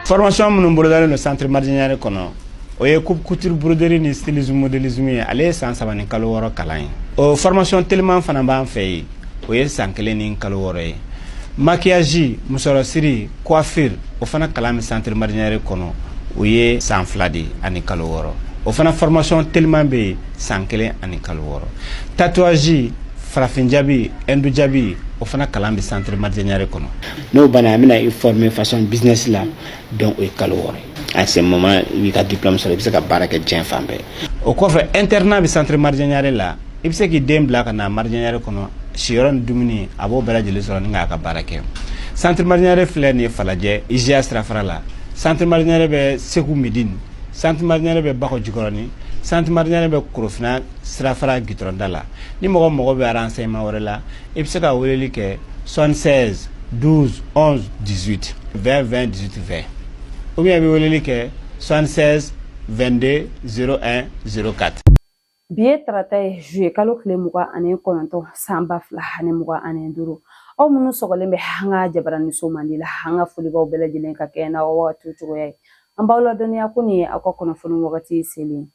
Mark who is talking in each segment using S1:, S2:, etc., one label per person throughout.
S1: Formation minnu bolodalen no centre Mardianière kɔnɔ o ye coupe couture broderie ni stylisme modélisme ye ale ye san 3 ni kalo 6 kalan ye o formation tellement fana b'an fɛ ye o ye san 1 ni kalo 6 ye maquillage musorosiri coiffure o fana kalan mi centre Mardianière kɔnɔ o ye san 2 de ani kalo 6 o fana formation tellement be san 1 ani kalo 6 tatouage farafin jabi endu jabi o fana kalan bi centre Mardianière kɔnɔ
S2: no bana amina i former façon business la donc o kalo 6 à ce moment i ka diplôme sɔrɔ i bɛ se ka baara kɛ diɲɛ fan bɛɛ
S1: o kɔfɛ internat bi centre Mardianière la i bɛ se k'i den bila ka na Mardianière kɔnɔ siyɔrɔ ni dumuni a b'o bɛɛ lajɛlen sɔrɔ ni k'a ka baara kɛ centre Mardianière filɛ nin ye Falajɛ IGA sirafara la centre Mardianière bɛ Segu Médine centre Mardianière bɛ Bakɔ Jikɔrɔni centre Mardianière bɛ Korofina sirafara gitɔrɔnda la ni mɔgɔ bɛ renseignement wɛrɛ la i bɛ se ka weleli kɛ 76 12 11 18 20 20 18 20 ou bien i bɛ weleli kɛ 76 22 01 04.
S3: Bi ye tarata ye juillet kalo tile 29 san 2025 aw minnu sɔgɔlen bɛ an ka jabaraniso mandi la an ka folibaw bɛɛ lajɛlen ka kɛ n'aw wagati cogoya ye an b'aw ladɔnniya ko nin ye aw ka kunnafoni wagati selen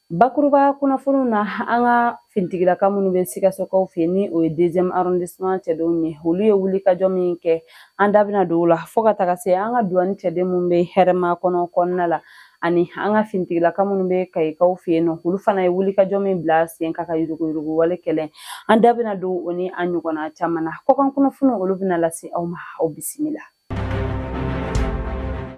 S3: bakuruba kunnafoniw na an ka fintigilaka minnu bɛ Sikasokaw fɛ ni o ye 2e arrondissement cɛdenw ye olu ye wulikajɔ min kɛ an da bɛna don o la fo ka taga se an ka douane cɛden minnu bɛ hɛrɛma kɔnɔna la ani an ka fintigilaka minnu bɛ Kayikaw fɛ yen nɔ olu fana ye wulikajɔ min bila sen ka yurugu wale kɛlɛ an da bɛna don o ni an ɲɔgɔnna caman na kɔkan kunnafoni olu bɛna lase aw ma aw bisimila.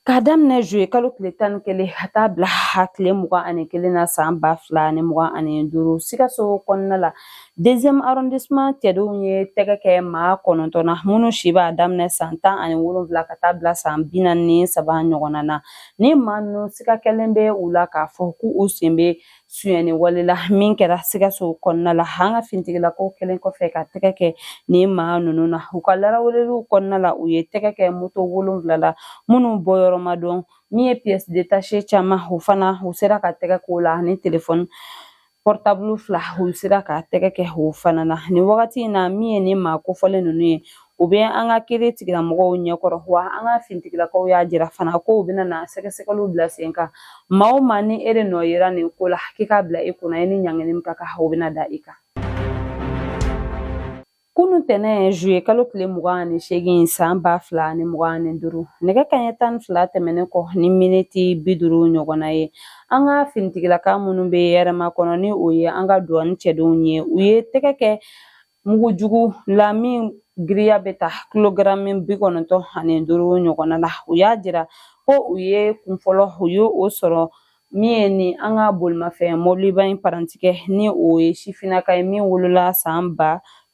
S3: K'a daminɛ juillet kalo tile 11 ka taa bila tile 21 na san 2025 Sikaso kɔnɔna la 2e arrondissement cɛdenw ye tɛgɛ kɛ maa 9 na minnu si b'a daminɛ san 17 ka taa bila san 43 ɲɔgɔnna na ni maa ninnu siga kɛlen bɛ u la k'a fɔ k'u sen bɛ suyɛni wale la min kɛra Sikaso kɔnɔna la an ka fintigilakaw kɛlen kɔfɛ ka tɛgɛ kɛ ni maa ninnu na u ka laraweleliw kɔnɔna la u ye tɛgɛ kɛ moto 7 la minnu bɔ yɔrɔ ma dɔn min ye pièce détachée caman u fana u sera ka tɛgɛ k'o la ni téléphone portable 2 u sera ka tɛgɛ kɛ o fana na ni wagati in na min ye ni maa kofɔlen ninnu ye u bɛ an ka kiri tigilamɔgɔw ɲɛkɔrɔ wa an ka fintigilakaw y'a jira fana ko u bɛna na sɛgɛsɛgɛliw bila sen kan maa o maa ni e de nɔ yera nin ko la k'i k'a bila i kunna i ni ɲangini min ka kan o bɛna da i kan. Kunu tɛnɛ juillet kalo tile 28 san 2025 nɛgɛ kanɲɛ 12 tɛmɛnen kɔ ni miniti 50 ɲɔgɔnna ye an ka finitigilaka minnu bɛ yɛrɛma kɔnɔ ni o ye an ka douane cɛdenw ye u ye tɛgɛ kɛ mugujugu la min giriya bɛ ta kilogramme 95 ɲɔgɔnna la u y'a jira ko u ye kunfɔlɔ u ye o sɔrɔ min ye ni an ka bolimafɛn mɔbiliba in parantikɛ ni o ye sifinaka ye min wolola san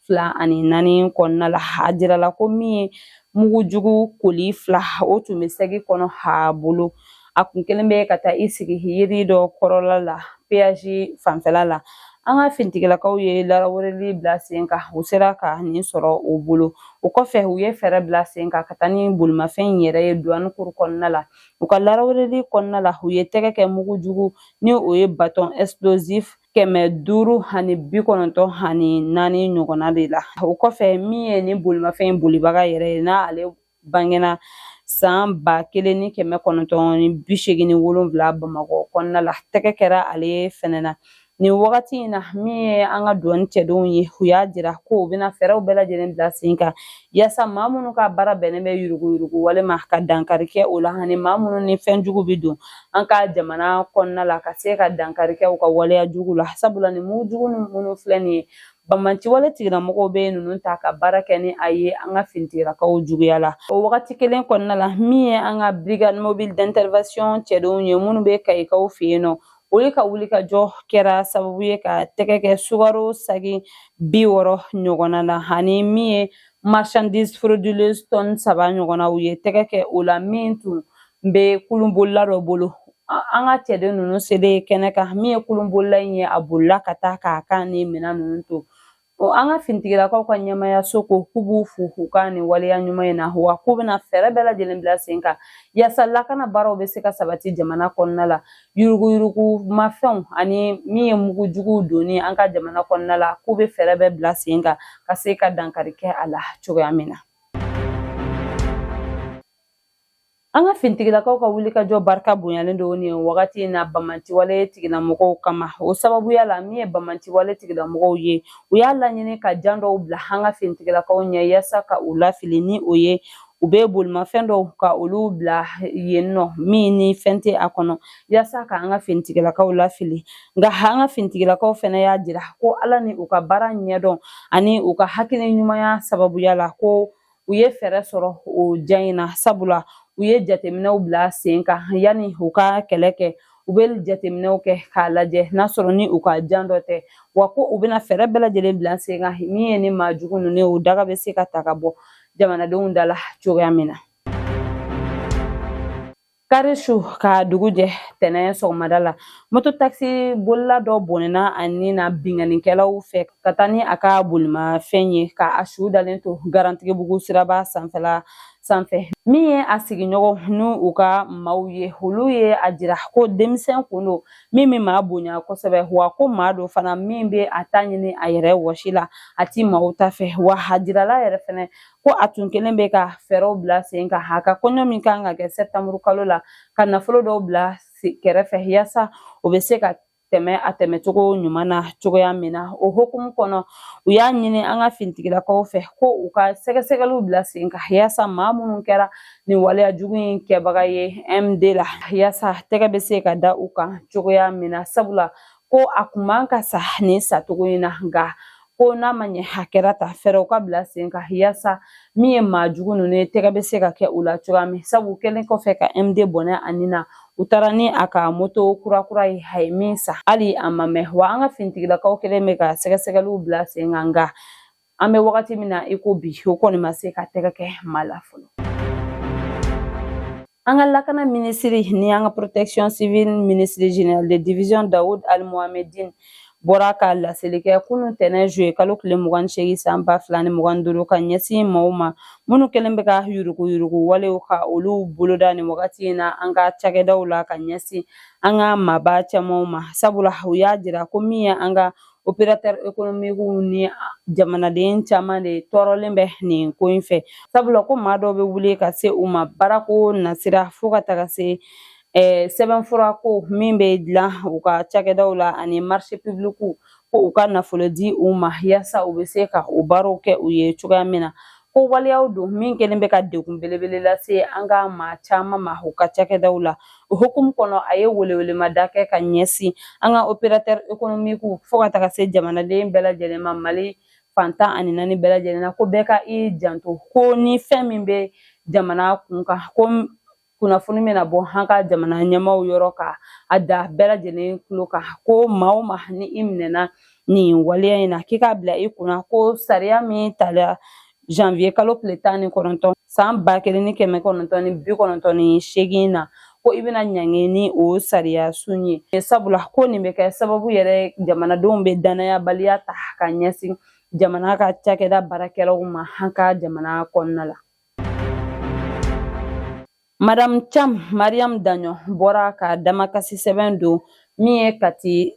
S3: 2004 kɔnɔna la a jirala ko min ye mugujugu koli 2 o tun bɛ sɛgi kɔnɔ a bolo a kun kelen bɛ ka taa i sigi yiri dɔ kɔrɔla la péage fanfɛla la an ka fintigilakaw ye laraweleli bila sen kan u sera ka nin sɔrɔ o bolo o kɔfɛ u ye fɛɛrɛ bila sen kan ka taa ni bolimafɛn yɛrɛ ye douane cour kɔnɔna la u ka laraweleli kɔnɔna la u ye tɛgɛ kɛ mugujugu ni o ye bâton explosif 594 ɲɔgɔnna de la o kɔfɛ min ye ni bolimafɛn bolibaga yɛrɛ ye n'ale bangena san 1987 Bamakɔ kɔnɔna la tɛgɛ kɛra ale fɛnɛ na ni wagati in na min ye an ka douane cɛdenw ye u y'a jira ko u bɛna fɛɛrɛw bɛɛ lajɛlen bila sen kan yaasa maa minnu ka baara bɛnnen bɛ yurugu walima ka dankari kɛ o la ani maa minnu ni fɛn jugu bɛ don an ka jamana kɔnɔna la ka se ka dankari kɛ u ka waleya jugu la sabula ni mugujugu minnu filɛ nin ye Bamaci wale tigilamɔgɔw bɛ ninnu ta ka baara kɛ ni a ye an ka finitigilakaw juguya la o wagati kelen kɔnɔna la min ye an ka brigade mobile d'intervention cɛdenw ye minnu bɛ Kayikaw fɛ yen nɔ olu ka wulikajɔ kɛra sababu ye ka tɛgɛ kɛ sukaro sagi 60 ɲɔgɔnna la ani min ye marchandise frauduleuse tonne 3 ɲɔgɔnna u ye tɛgɛ kɛ o la min tun bɛ kulunbolila dɔ bolo an ka cɛden ninnu selen kɛnɛ kan min ye kulunbolila in ye a bolila ka taa k'a kan ni minɛn ninnu to o an ka fintigilakaw ka ɲɛmaya so ko k'u b'u fu k'u ka nin waleya ɲuman in na wa k'u bɛna fɛɛrɛ bɛɛ lajɛlen bila sen kan yaasa lakana baaraw bɛ se ka sabati jamana kɔnɔna la yuruguyurugu mafɛnw ani min ye mugujuguw donni an ka jamana kɔnɔna la k'u bɛ fɛɛrɛ bɛɛ bila sen kan ka se ka dankari kɛ a la cogoya min na. An ka fintigilakaw ka wulikajɔ barika bonyalen don nin wagati in na bamantiwale tigilamɔgɔw kama o sababuya la min ye bamantiwale tigilamɔgɔw ye u y'a laɲini ka jan dɔw bila an ka fintigilakaw ɲɛ yaasa ka u lafili ni o ye u bɛ bolimafɛn dɔw ka olu bila yen nɔ min ni fɛn tɛ a kɔnɔ yaasa ka an ka fintigilakaw lafili nka an ka fintigilakaw fana y'a jira ko ala ni u ka baara ɲɛdɔn ani u ka hakili ɲumanya sababuya la ko u ye fɛɛrɛ sɔrɔ o jan in na sabula u ye jateminɛw bila sen kan yanni u ka kɛlɛ kɛ u bɛ jateminɛw kɛ k'a lajɛ n'a sɔrɔ ni u ka jan dɔ tɛ wa ko u bɛna fɛɛrɛ bɛɛ lajɛlen bila sen kan min ye ni maajugu ninnu ye o daga bɛ se ka ta ka bɔ jamanadenw da la cogoya min na. Kari su ka dugu jɛ tɛnɛn sɔgɔmada la moto taxi bolila dɔ bɔnɛna ani na binganikɛlaw fɛ ka taa ni a ka bolimafɛn ye ka a su dalen to Garantigibugu siraba sanfɛ min ye a sigiɲɔgɔn n'u u ka maaw ye olu ye a jira ko denmisɛn kun don min bɛ maa bonya kosɛbɛ wa ko maa do fana min bɛ a ta ɲini a yɛrɛ wɔsi la a ti maaw ta fɛ wa a jirala yɛrɛ fɛnɛ ko a tun kelen bɛ ka fɛɛrɛw bila sen kan a ka kɔɲɔ min kan ka kɛ Sɛtanburu kalo la ka nafolo dɔw bila kɛrɛfɛ yaasa o bɛ se ka tɛmɛ a tɛmɛcogo ɲuman na cogoya min na o hukumu kɔnɔ u y'a ɲini an ka fintigilakaw fɛ ko u ka sɛgɛsɛgɛliw bila sen kan yaasa maa minnu kɛra nin waleya jugu in kɛbaga ye MD la yaasa tɛgɛ bɛ se ka da u kan cogoya min na sabula ko a kun man ka sa nin sacogo in na nka ko n'a ma ɲɛ a kɛra ta fɛɛrɛw ka bila sen kan yaasa min ye maajugu ninnu ye tɛgɛ bɛ se ka kɛ u la cogoya min sabu kɛlen kɔfɛ ka MD bɔnɛ a nin na u taara ni a ka moto kurakura ye a ye min sa hali a ma mɛn wa an ka fintigilakaw kelen bɛ ka sɛgɛsɛgɛliw bila sen kan nka an bɛ wagati min na i ko bi o kɔni ma se ka tɛgɛ kɛ maa la fɔlɔ. An ka lakana minisiri ni an ka protection civile ministre général de division Dawud Ali Mohamedine bɔra ka laseli kɛ kunun tɛnɛn juye kalo tile 28 san 2025 ka ɲɛsin maaw ma minnu kelen bɛ ka yuruguyurugu walew ka olu boloda ni wagati in na an ka cakɛdaw la ka ɲɛsin an ka maaba camanw ma sabula u y'a jira ko min ye an ka opérateur économiques ni jamanaden caman de tɔɔrɔlen bɛ nin ko in fɛ sabula ko maa dɔw bɛ wuli ka se u ma baarako nasira fo ka taga se sɛbɛnfura ko min bɛ dilan u ka cakɛdaw la ani marché public ko u ka nafolo di u ma yaasa u bɛ se ka u baaraw kɛ u ye cogoya min na ko waleyaw don min kelen bɛ ka degun belebele lase an ka maa caman ma u ka cakɛdaw la o hukumu kɔnɔ a ye welewelemada kɛ ka ɲɛsin an ka opérateur économiques fo ka taga se jamanaden bɛɛ lajɛlen ma Mali fantan ani naani bɛɛ lajɛlen na ko bɛɛ ka i janto ko ni fɛn min bɛ jamana kun kan ko kunnafoni bɛna bɔ an ka jamana ɲɛmaaw yɔrɔ ka a da bɛɛ lajɛlen tulo kan ko maa o maa ni i minɛna nin waleya in na k'i k'a bila i kunna ko sariya min tala janvier kalo tile 19 san 1998 na ko i bɛna ɲange ni o sariya sun ye sabula ko nin bɛ kɛ sababu yɛrɛ jamanadenw bɛ danayabaliya ta ka ɲɛsin jamana ka cakɛda baarakɛlaw ma an ka jamana kɔnɔna la. Madame Cham Mariam Daɲɔ bɔra ka damakasi sɛbɛn don min ye Kati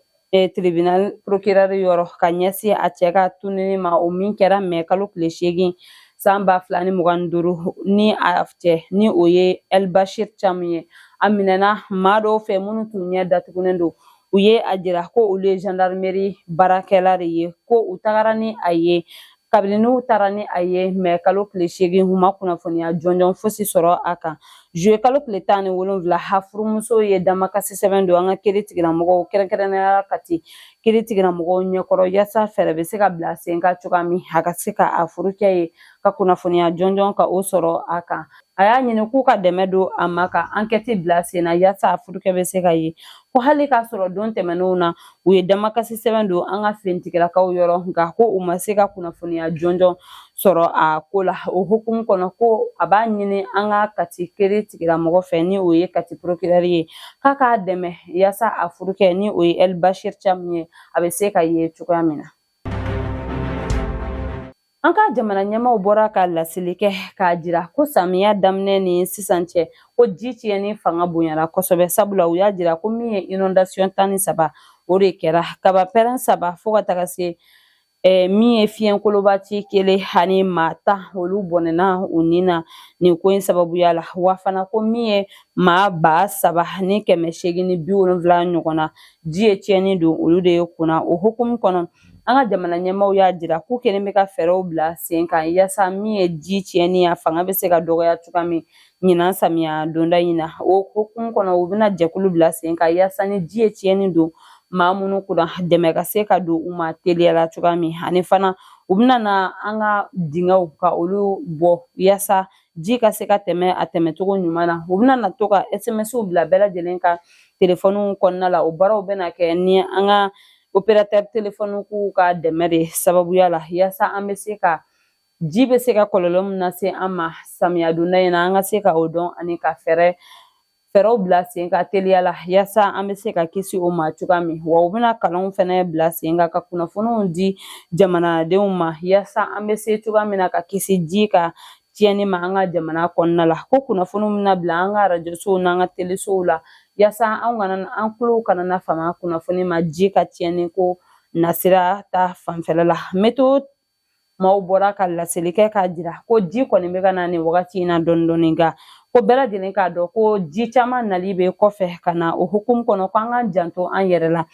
S3: tribunal procureur yɔrɔ ka ɲɛsin a cɛ ka tununi ma o min kɛra mɛ kalo tile 8 san 2025 ni a cɛ ni o ye Elbashir Cham ye a minɛna maa dɔw fɛ minnu tun ɲɛ datugunen don u ye a jira ko olu ye gendarmerie baarakɛla de ye ko u tagara ni a ye kabini n'u taara ni a ye mɛ kalo tile 8 u ma kunnafoniya jɔnjɔn fosi sɔrɔ a kan juye kalo tile 17 ha furumuso ye damakasi sɛbɛn don an ka kiiri tigilamɔgɔw kɛrɛnkɛrɛnnenya Kati kiiri tigilamɔgɔw ɲɛkɔrɔ yaasa fɛɛrɛ bɛ se ka bila sen kan cogoya min a ka se ka a furukɛ ye ka kunnafoniya jɔnjɔn ka o sɔrɔ a kan a y'a ɲini k'u ka dɛmɛ don a ma ka enquête bila sen na yaasa a furukɛ bɛ se ka ye ko hali k'a sɔrɔ don tɛmɛnenw na u ye damakasi sɛbɛn don an ka fintigilakaw yɔrɔ nka ko u ma se ka kunnafoniya jɔnjɔn sɔrɔ a ko la o hukumu kɔnɔ ko a b'a ɲini an ka Kati kiiri tigilamɔgɔ fɛ ni o ye Kati procureur ye k'a k'a dɛmɛ yaasa a furukɛ ni o ye Elbashir Cham ye a bɛ se ka ye cogoya min na. An ka jamana ɲɛmaaw bɔra ka laseli kɛ k'a jira ko samiya daminɛ ni sisan cɛ ko ji tiɲɛni fanga bonyara kosɛbɛ sabula u y'a jira ko min ye inondation 13 o de kɛra kaba pɛrɛn 3 fo ka taga se min ye fiɲɛkoloba ci kelen ani maa 10 olu bɔnɛna u ni na nin ko in sababuya la wa fana ko min ye maa 3,870 ɲɔgɔn na ji ye tiɲɛni don olu de ye kunna o hukumu kɔnɔ an ka jamana ɲɛmaaw y'a jira k'u kelen bɛ ka fɛɛrɛw bila sen kan yaasa min ye ji tiɲɛni a fanga bɛ se ka dɔgɔya cogoya min ɲinan samiya donda in na o hukumu kɔnɔ u bɛna jɛkulu bila sen kan yaasa ni ji ye tiɲɛni don maa minnu kunna dɛmɛ ka se ka don u ma teliyala cogoya min ani fana u bɛna na an ka dingɛw ka olu bɔ yaasa ji ka se ka tɛmɛ a tɛmɛcogo ɲuman na u bɛna na to ka SMSw bila bɛɛ lajɛlen ka telefɔniw kɔnɔna la o baaraw bɛna kɛ ni an ka opérateur téléphonique ka dɛmɛ de sababuya la yaasa an bɛ se ka ji bɛ se ka kɔlɔlɔ min lase an ma samiya donda in na an ka se ka o dɔn ani ka fɛɛrɛw bila sen ka teliya la yaasa an bɛ se ka kisi o ma cogoya min wa u bɛna kalanw fana bila sen kan ka kunnafoniw di jamanadenw ma yaasa an bɛ se cogoya min na ka kisi ji ka tiɲɛni ma an ka jamana kɔnɔna la ko kunnafoniw bɛna bila an ka arajosow n'an ka telesow la yaasa an tulow kana na fama kunnafoni ma ji ka tiɲɛni ko nasira ta fanfɛla la météo maaw bɔra ka laseli kɛ k'a jira ko ji kɔni bɛ ka na nin wagati in na dɔɔni dɔɔni nka ko bɛɛ lajɛlen k'a dɔn ko ji caman nali bɛ kɔfɛ ka na o hukumu kɔnɔ ko an k'an janto an yɛrɛ la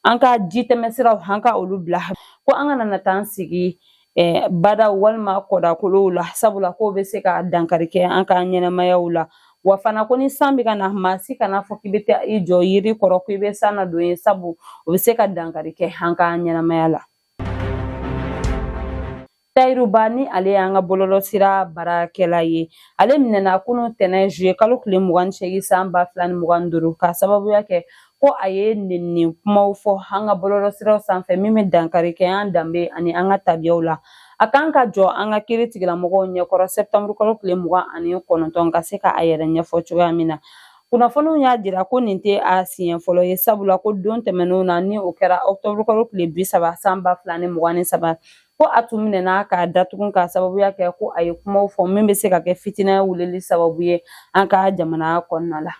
S3: an ka ji tɛmɛsiraw an ka olu bila ko an kana na taa an sigi badaw walima kɔdakolow la sabula k'o bɛ se ka dankari kɛ an ka ɲɛnɛmayaw la wa fana ko ni san bɛ ka na maa si kana fɔ k'i bɛ taa i jɔ yiri kɔrɔ ko i bɛ san na don ye sabu o bɛ se ka dankari kɛ an ka ɲɛnɛmaya la. Tayiru Ba ni ale y'an ka bɔlɔlɔsira baarakɛla ye ale minɛna kunun tɛnɛn juillet kalo tile 28 san 2025 k'a sababuya kɛ ko a ye nɛnini kumaw fɔ an ka bɔlɔlɔsiraw sanfɛ min bɛ dankari kɛ an danbe ani an ka tabiyaw la a kan ka jɔ an ka kiiri tigilamɔgɔw ɲɛkɔrɔ septembre kalo tile 29 ka se ka a yɛrɛ ɲɛfɔ cogoya min na kunnafoniw y'a jira ko nin tɛ a siɲɛ fɔlɔ ye sabula ko don tɛmɛnenw na ni o kɛra octobre kalo tile 30 san 2023 ko a tun minɛna k'a datugu k'a sababuya kɛ ko a ye kumaw fɔ min bɛ se ka kɛ fitinɛ wulili sababu ye an ka jamana kɔnɔna la.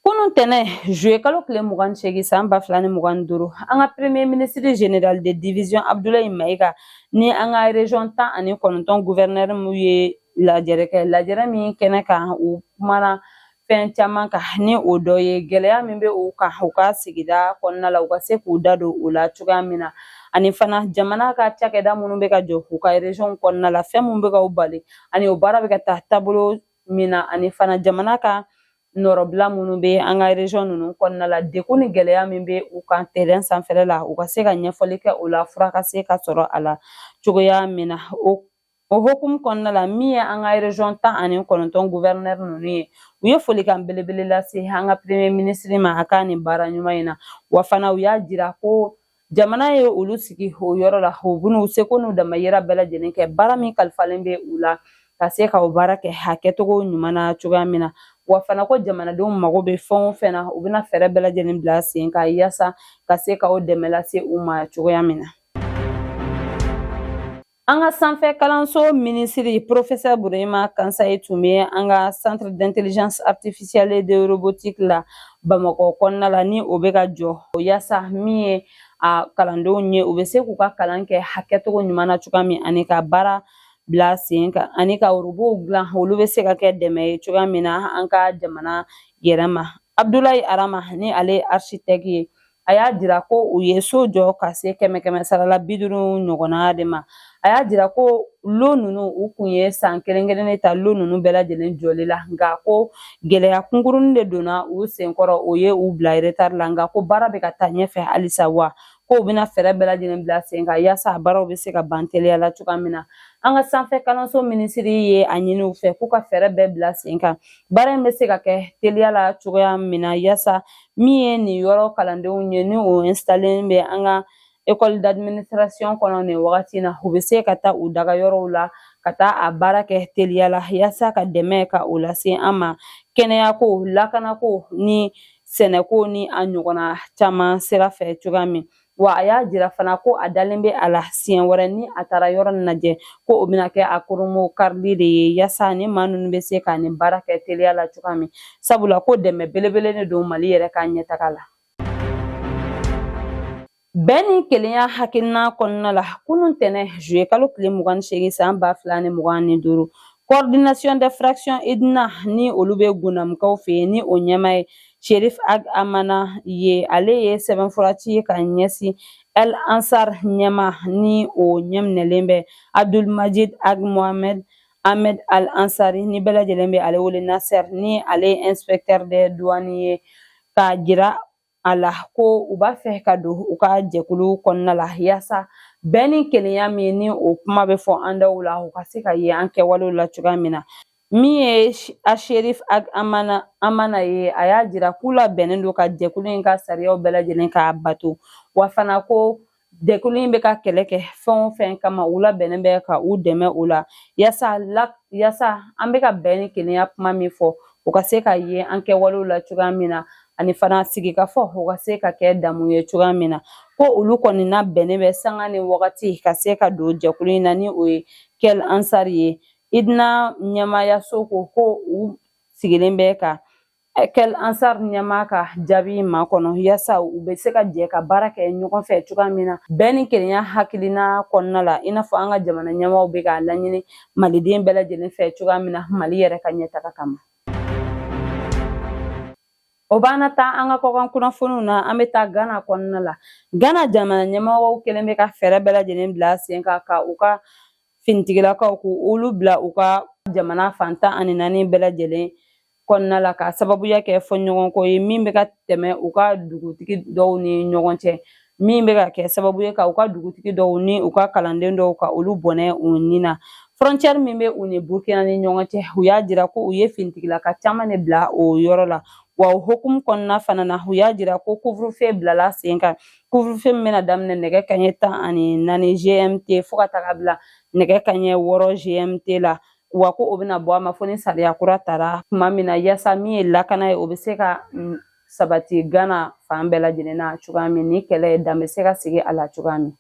S3: Kunun tɛnɛn juillet kalo tile 28 san 2025 an ka premier ministre général de division Abdoulaye Mayiga ni an ka région 19 gouverneur mu ye lajɛrɛ kɛ lajɛrɛ min kɛnɛ kan u kumana fɛn caman kan ni o dɔ ye gɛlɛya min bɛ u kan u ka sigida kɔnɔna la u ka se k'u da don o la cogoya min na ani fana jamana ka cakɛda minnu bɛ ka jɔ u ka région kɔnɔna la fɛn minnu bɛ ka u bali ani o baara bɛ ka taa taabolo min na ani fana jamana ka nɔrɔbila minnu bɛ an ka région ninnu kɔnɔna la degun ni gɛlɛya min bɛ u kan terrain sanfɛla la u ka se ka ɲɛfɔli kɛ o la fura ka se ka sɔrɔ a la cogoya min na o hukumu kɔnɔna la min ye an ka région 19 gouverneur ninnu ye u ye folikan belebele lase an ka premier ministre ma a ka nin baara ɲuman in na wa fana u y'a jira ko jamana ye olu sigi o yɔrɔ la u bɛn'u seko n'u damayira bɛɛ lajɛlen kɛ baara min kalifalen bɛ u la ka se ka o baara kɛ hakɛcogo ɲuman na cogoya min na wa fana ko jamanadenw mago bɛ fɛn o fɛn na u bɛna fɛɛrɛ bɛɛ lajɛlen bila sen kan yaasa ka se ka o dɛmɛ lase u ma cogoya min na. An ka sanfɛ kalanso minisiri professeur Burema Kansaye tun bɛ an ka centre d'intelligence artificielle et de robotique la Bamakɔ kɔnɔna la ni o bɛ ka jɔ yaasa min ye a kalandenw ye u bɛ se k'u ka kalan kɛ hakɛcogo ɲuman na cogoya min ani ka baara bila sen kan ani ka robow dilan olu bɛ se ka kɛ dɛmɛ ye cogoya min na an ka jamana yɛrɛ ma. Abdoulaye Arama ni ale ye architecte ye a y'a jira ko u ye so jɔ ka se 100 sarala 50 ɲɔgɔnna de ma a y'a jira ko lo ninnu u kun ye san kelen-kelen de ta lo ninnu bɛɛ lajɛlen jɔli la nka ko gɛlɛya kunkurunin de donna u senkɔrɔ o ye u bila retard la nka ko baara bɛ ka taa ɲɛfɛ halisa wa ko u bɛna fɛɛrɛ bɛɛ lajɛlen bila sen kan yaasa a baaraw bɛ se ka ban teliya la cogoya min na an ka sanfɛ kalanso minisiri ye a ɲini u fɛ k'u ka fɛɛrɛ bɛɛ bila sen kan baara in bɛ se ka kɛ teliya la cogoya min na yaasa min ye nin yɔrɔ kalandenw ye ni o installé bɛ an ka école d'administration kɔnɔ nin wagati na u bɛ se ka taa u daga yɔrɔw la ka taa a baara kɛ teliya la yaasa ka dɛmɛ ka o lase an ma kɛnɛyako lakanako ni sɛnɛko ni a ɲɔgɔnna caman sira fɛ cogoya min wa a y'a jira fana ko a dalen bɛ a la siɲɛ wɛrɛ ni a taara yɔrɔ nin lajɛ ko o bɛna kɛ a kurumo karili de ye yaasa ni maa ninnu bɛ se ka nin baara kɛ teliya la cogoya min sabula ko dɛmɛ belebele de don Mali yɛrɛ ka ɲɛtaga la. Bɛn ni kelenya hakilina kɔnɔna la kunun tɛnɛ juillet kalo tile 28 san 2025 coordination des fractions IDNA ni olu bɛ gunamukaw fɛ yen ni o ɲɛmaa ye Cherif Ag Amana ye ale ye sɛbɛnfura ci ka ɲɛsin El Ansar ɲɛmaa ni o ɲɛminɛlen bɛ Abdulmajid Ag Mohamed Ahmed Al Ansari ni bɛɛ lajɛlen bɛ ale wele Nasser ni ale ye inspecteur des douanes ye k'a jira a la ko u b'a fɛ ka don u ka jɛkulu kɔnɔna la yaasa bɛn ni kelenya min ni o kuma bɛ fɔ an daw la u ka se ka ye an kɛwalew la cogoya min na min ye a Cherif Ag Amana ye a y'a jira k'u labɛnnen don ka jɛkulu in ka sariyaw bɛɛ lajɛlen k'a bato wa fana ko jɛkulu in bɛ ka kɛlɛ kɛ fɛn o fɛn kama u labɛnnen bɛ ka u dɛmɛ o la yaasa an bɛ ka bɛn ni kelenya kuma min fɔ u ka se ka ye an kɛwalew la cogoya min na ani fana sigikafɔ o ka se ka kɛ damu ye cogoya min na ko olu kɔni na bɛnnen bɛ sanga ni wagati ka se ka don jɛkulu in na ni o ye Kel Ansari ye IDNA ɲɛmaayaso ko u sigilen bɛ ka Kel Ansar ɲɛmaa ka jaabi makɔnɔ yaasa u bɛ se ka jɛ ka baara kɛ ɲɔgɔn fɛ cogoya min na bɛn ni kelenya hakilina kɔnɔna la i n'a fɔ an ka jamana ɲɛmaaw bɛ k'a laɲini maliden bɛɛ lajɛlen fɛ cogoya min na Mali yɛrɛ ka ɲɛtaga kama. O b'an ta an ka kɔkan kunnafoniw na an bɛ taa Gana kɔnɔna la Gana jamana ɲɛmɔgɔw kɛlen bɛ ka fɛɛrɛ bɛɛ lajɛlen bila sen kan ka u ka finitigilakaw k'olu bila u ka jamana fantan ani naani bɛɛ lajɛlen kɔnɔna la ka sababuya kɛ fɔɲɔgɔnkɔ ye min bɛ ka tɛmɛ u ka dugutigi dɔw ni ɲɔgɔn cɛ min bɛ ka kɛ sababu ye ka u ka dugutigi dɔw ni u ka kalanden dɔw ka olu bɔnɛ u ni na frontière min bɛ u ni Burkina ni ɲɔgɔn cɛ u y'a jira ko u ye finitigilaka caman de bila o yɔrɔ la wa o hukumu kɔnɔna fana na u y'a jira ko couvre-feu bilala sen kan couvre-feu min bɛna daminɛ nɛgɛ kanɲɛ 14 GMT fo ka taga bila nɛgɛ kanɲɛ 6 GMT la wa ko o bɛna bɔ a ma fo ni sariya kura tara tuma min na yaasa min ye lakana ye o bɛ se ka sabati Gana fan bɛɛ lajɛlen na cogoya min ni kɛlɛ ye dan bɛ se ka sigi a la cogoya min.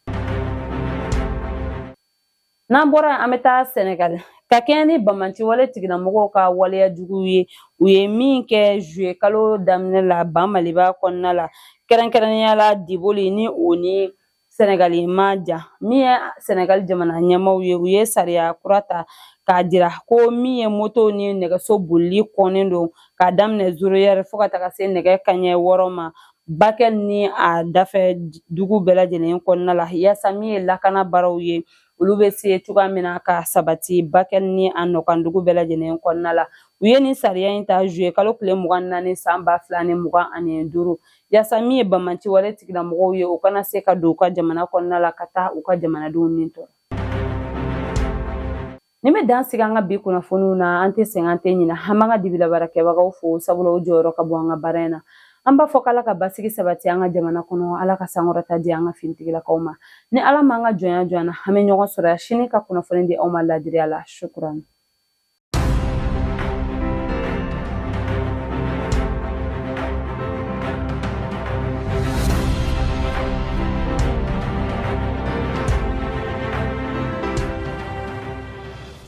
S3: N'an bɔra an bɛ taa Senegal ka kɛɲɛ ni bamanciwale tigilamɔgɔw ka waleya juguw ye u ye min kɛ juillet kalo daminɛ la Maliba kɔnɔna la kɛrɛnkɛrɛnnenya la Diboli ni o ni Senegali ma jan min ye Senegal jamana ɲɛmaaw ye u ye sariya kura ta k'a jira ko min ye moto ni nɛgɛso bolili kɔnnen don k'a daminɛ 0h fo ka taga se nɛgɛ kanɲɛ 6 ma Bakel ni a dafɛ dugu bɛɛ lajɛlen kɔnɔna la yaasa min ye lakana baaraw ye olu bɛ se cogoya min na ka sabati Bakel ni a nɔkan dugu bɛɛ lajɛlen kɔnɔna la u ye nin sariya in ta juillet kalo tile 24 san 2025 yaasa min ye bamanciwale tigilamɔgɔw ye u kana se ka don u ka jamana kɔnɔna la ka taa u ka jamanadenw ni tɔɔrɔ. Ni bɛ dan sigi an ka bi kunnafoniw na an tɛ sɛgɛn an tɛ ɲinɛ an b'an ka dibilabaarakɛbagaw fo sabula o jɔyɔrɔ ka bɔ an ka baara in na an b'a fɔ k'Ala ka basigi sabati an ka jamana kɔnɔ Ala ka sankɔrɔta di an ka finitigilakaw ma ni Ala m'an ka jɔnya jɔ an na an bɛ ɲɔgɔn sɔrɔ yan sini ka kunnafoni di aw ma ladiriya la shukran.